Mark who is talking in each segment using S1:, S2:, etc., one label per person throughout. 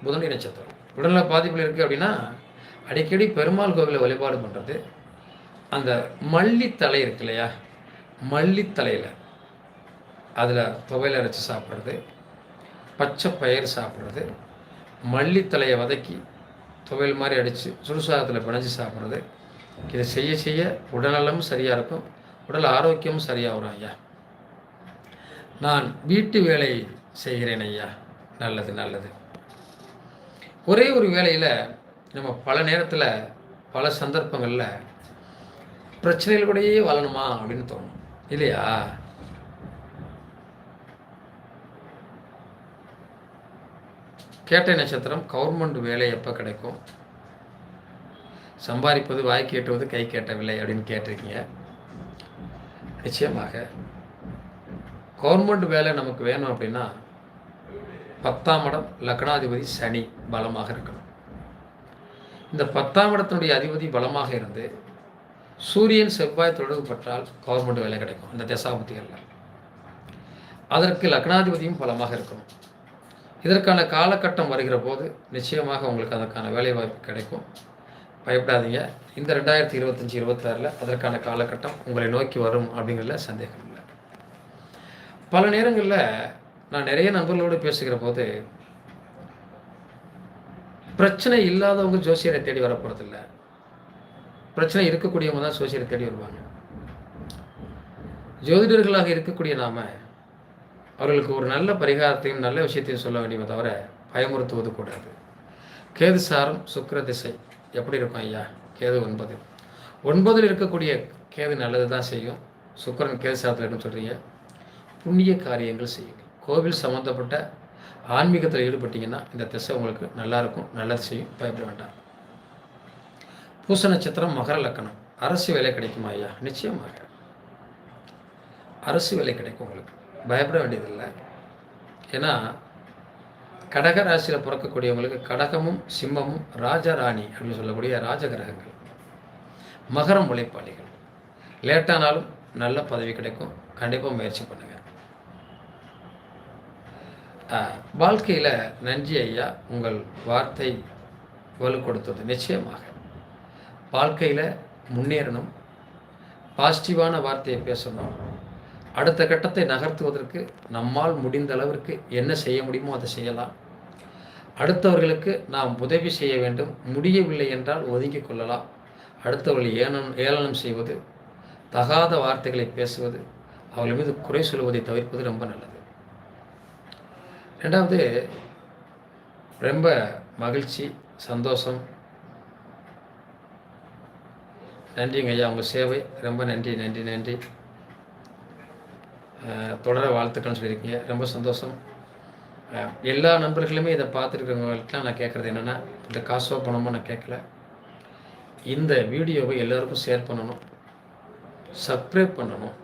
S1: புதனுடைய நட்சத்திரம். உடல்நல பாதிப்புகள் இருக்குது அப்படின்னா அடிக்கடி பெருமாள் கோவிலை வழிபாடு பண்ணுறது, அந்த மல்லித்தலை இருக்கு இல்லையா, மல்லித்தலையில் அதில் துவையல் அரைச்சி சாப்பிட்றது, பச்சை பயிர் சாப்பிட்றது, மல்லித்தலையை வதக்கி துவையல் மாதிரி அடித்து சுடுசாதத்தில் பிணைஞ்சி சாப்பிட்றது, இதை செய்ய செய்ய உடல்நலமும் சரியாக இருக்கும், உடல் ஆரோக்கியமும் சரியாக வரும் ஐயா. நான் வீட்டு வேலை செய்கிறேன் ஐயா. நல்லது நல்லது. ஒரே ஒரு வேலையில் நம்ம பல நேரத்தில் பல சந்தர்ப்பங்களில் பிரச்சனைகளோடையே வாழணுமா அப்படின்னு தோணும் இல்லையா? கேட்டை நட்சத்திரம், கவர்மெண்ட் வேலை எப்போ கிடைக்கும்? சம்பாதிப்பது வாய் கேட்டுவது கை கேட்டவில்லை அப்படின்னு கேட்டிருக்கீங்க. நிச்சயமாக கவர்மெண்ட் வேலை நமக்கு வேணும் அப்படின்னா 10ஆம் இடம் லக்னாதிபதி சனி பலமாக இருக்கணும். இந்த 10ஆம் இடத்தினுடைய அதிபதி பலமாக இருந்து சூரியன் செவ்வாய் தொடர்பு பெற்றால் கவர்மெண்ட் வேலை கிடைக்கும். இந்த தசாபுத்திகளில் அதற்கு லக்னாதிபதியும் பலமாக இருக்கணும். இதற்கான காலகட்டம் வருகிற போது நிச்சயமாக உங்களுக்கு அதற்கான வேலை வாய்ப்பு கிடைக்கும். பயப்படாதீங்க. இந்த 2025-26 அதற்கான காலகட்டம் உங்களை நோக்கி வரும் அப்படிங்கிறதுல சந்தேகம் இல்லை. பல நேரங்களில் நான் நிறைய நண்பர்களோடு பேசுகிற போது பிரச்சனை இல்லாதவங்க ஜோசியரை தேடி வரப்போகிறதில்ல, பிரச்சனை இருக்கக்கூடியவங்க தான் ஜோசியரை தேடி வருவாங்க. ஜோதிடர்களாக இருக்கக்கூடிய நாம அவர்களுக்கு ஒரு நல்ல பரிகாரத்தையும் நல்ல விஷயத்தையும் சொல்ல வேண்டியதை தவிர பயமுறுத்துவது கூடாது. கேது சாரம் சுக்கிர திசை எப்படி இருக்கும் ஐயா? கேது 9 இருக்கக்கூடிய கேது நல்லது தான் செய்யும். சுக்கிரன் கேது சாரத்தில் இருக்குன்னு சொல்கிறீங்க. புண்ணிய காரியங்கள் செய்யுங்க. கோவில் சம்மந்தப்பட்ட ஆன்மீகத்தில் ஈடுபட்டீங்கன்னா இந்த திசை உங்களுக்கு நல்லாயிருக்கும், நல்லது செய்யும். பயப்பட வேண்டாம். பூச நட்சத்திரம், மகர லக்கணம். அரசு வேலை கிடைக்குமா ஐயா? நிச்சயமாக அரசு வேலை கிடைக்கும் உங்களுக்கு. பயப்பட வேண்டியதில்லை. ஏன்னா கடக ராசியில் பிறக்கக்கூடியவங்களுக்கு கடகமும் சிம்மமும் ராஜராணி அப்படின்னு சொல்லக்கூடிய ராஜகிரகங்கள். மகரம் உழைப்பாளிகள். லேட்டானாலும் நல்ல பதவி கிடைக்கும். கண்டிப்பாக முயற்சி பண்ணுங்கள். வாழ்க்கையில் நன்றி ஐயா, உங்கள் வார்த்தை வலு கொடுத்தது. நிச்சயமாக வாழ்க்கையில் முன்னேறணும், பாசிட்டிவான வார்த்தையை பேசணும், அடுத்த கட்டத்தை நகர்த்துவதற்கு நம்மால் முடிந்த அளவிற்கு என்ன செய்ய முடியுமோ அதை செய்யலாம். அடுத்தவர்களுக்கு நாம் உதவி செய்ய வேண்டும், முடியவில்லை என்றால் ஒதுங்கிக் கொள்ளலாம். அடுத்தவர்களை ஏளனம் செய்வது, தகாத வார்த்தைகளை பேசுவது, அவர்கள் மீது குறை சொல்வதை தவிர்ப்பது ரொம்ப நல்லது. ரெண்டாவது, ரொம்ப மகிழ்ச்சி, சந்தோஷம். நன்றிங்க ஐயா, உங்கள் சேவை ரொம்ப நன்றி நன்றி நன்றி. தொடர வாழ்த்துக்கள்னு சொல்லியிருக்கீங்க, ரொம்ப சந்தோஷம். எல்லா நண்பர்களுமே இதை பார்த்துருக்கிறவங்களுக்குலாம் நான் கேட்குறது என்னென்னா, இந்த காசோ பணமோ நான் கேட்கல, இந்த வீடியோவை எல்லோருக்கும் ஷேர் பண்ணணும், சப்ஸ்கிரைப் பண்ணணும்.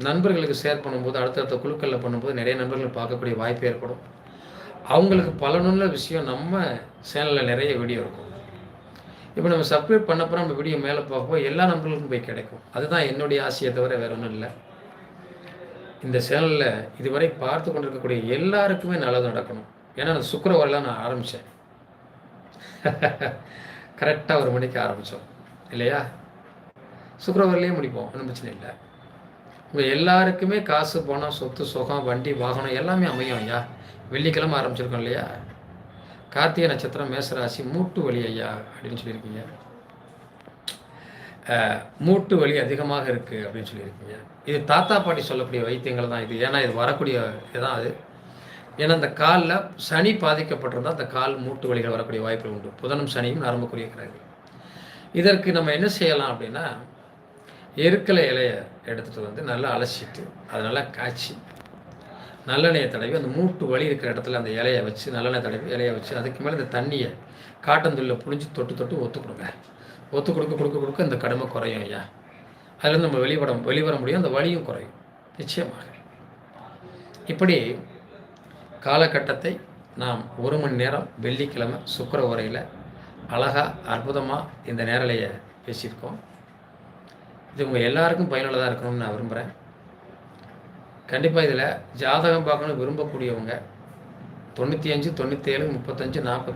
S1: நண்பர்களுக்கு ஷேர் பண்ணும்போது, அடுத்தடுத்த குழுக்களில் பண்ணும்போது நிறைய நண்பர்கள் பார்க்கக்கூடிய வாய்ப்பு ஏற்படும். அவங்களுக்கு பலனுள்ள விஷயம் நம்ம சேனலில் நிறைய வீடியோ இருக்கும். இப்போ நம்ம சப்ஸ்கிரைப் பண்ணப்போ நம்ம வீடியோ மேலே பார்ப்போம், எல்லா நண்பர்களுக்கும் போய் கிடைக்கும். அதுதான் என்னுடைய ஆசையை தவிர வேறு ஒன்றும் இல்லை. இந்த சேனலில் இதுவரை பார்த்து கொண்டிருக்கக்கூடிய எல்லாருக்குமே நல்லது நடக்கணும். ஏன்னா அந்த சுக்கிரவாரெலாம் நான் ஆரம்பித்தேன், கரெக்டாக 1 மணிக்கு ஆரம்பித்தோம் இல்லையா? சுக்கிரவாரிலேயே முடிப்போம், ஒன்றும் பிரச்சனை இல்லை. உங்கள் எல்லாருக்குமே காசு, பணம், சொத்து, சுகம், வண்டி, வாகனம் எல்லாமே அமையும் ஐயா. வெள்ளிக்கிழமை ஆரம்பிச்சிருக்கோம் இல்லையா? கார்த்திகை நட்சத்திரம், மேசராசி. மூட்டு வலி ஐயா அப்படின்னு சொல்லியிருக்கீங்க. மூட்டு வலி அதிகமாக இருக்குது அப்படின்னு சொல்லியிருக்கீங்க. இது தாத்தா பாட்டி சொல்லக்கூடிய வைத்தியங்கள் தான் இது. ஏன்னா இது வரக்கூடிய இதுதான் அது. ஏன்னா அந்த காலில் சனி பாதிக்கப்பட்டிருந்தால் அந்த கால் மூட்டு வலிகள் வரக்கூடிய வாய்ப்புகள் உண்டு. புதனும் சனியும் நரம்புக்குரிய கிரகங்கள். இதற்கு நம்ம என்ன செய்யலாம் அப்படின்னா, எருக்கலை இலையை எடுத்துகிட்டு வந்து நல்லா அலசிட்டு அதை நல்லா காய்ச்சி நல்லெண்ணெயை தடவி அந்த மூட்டு வலி இருக்கிற இடத்துல அந்த இலையை வச்சு, நல்லெண்ணெய் தடவி இலையை வச்சு, அதுக்கு மேலே இந்த தண்ணியை காட்டன் துள்ளில் புழிஞ்சு தொட்டு தொட்டு ஒத்து கொடுங்க. ஒத்து கொடுக்க இந்த கடுமை குறையும் ஐயா. அதுலேருந்து நம்ம வெளிவர முடியும், அந்த வலியும் குறையும் நிச்சயமாக. இப்படி காலகட்டத்தை நாம் 1 மணி நேரம் வெள்ளிக்கிழமை சுக்கிர உரையில் அழகாக அற்புதமாக இந்த நேரலையை பேசியிருக்கோம். இது உங்கள் எல்லாருக்கும் பயனுள்ளதாக இருக்கணும்னு நான் விரும்புகிறேன். கண்டிப்பாக இதில் ஜாதகம் பார்க்கணும் விரும்பக்கூடியவங்க 95 97 35 40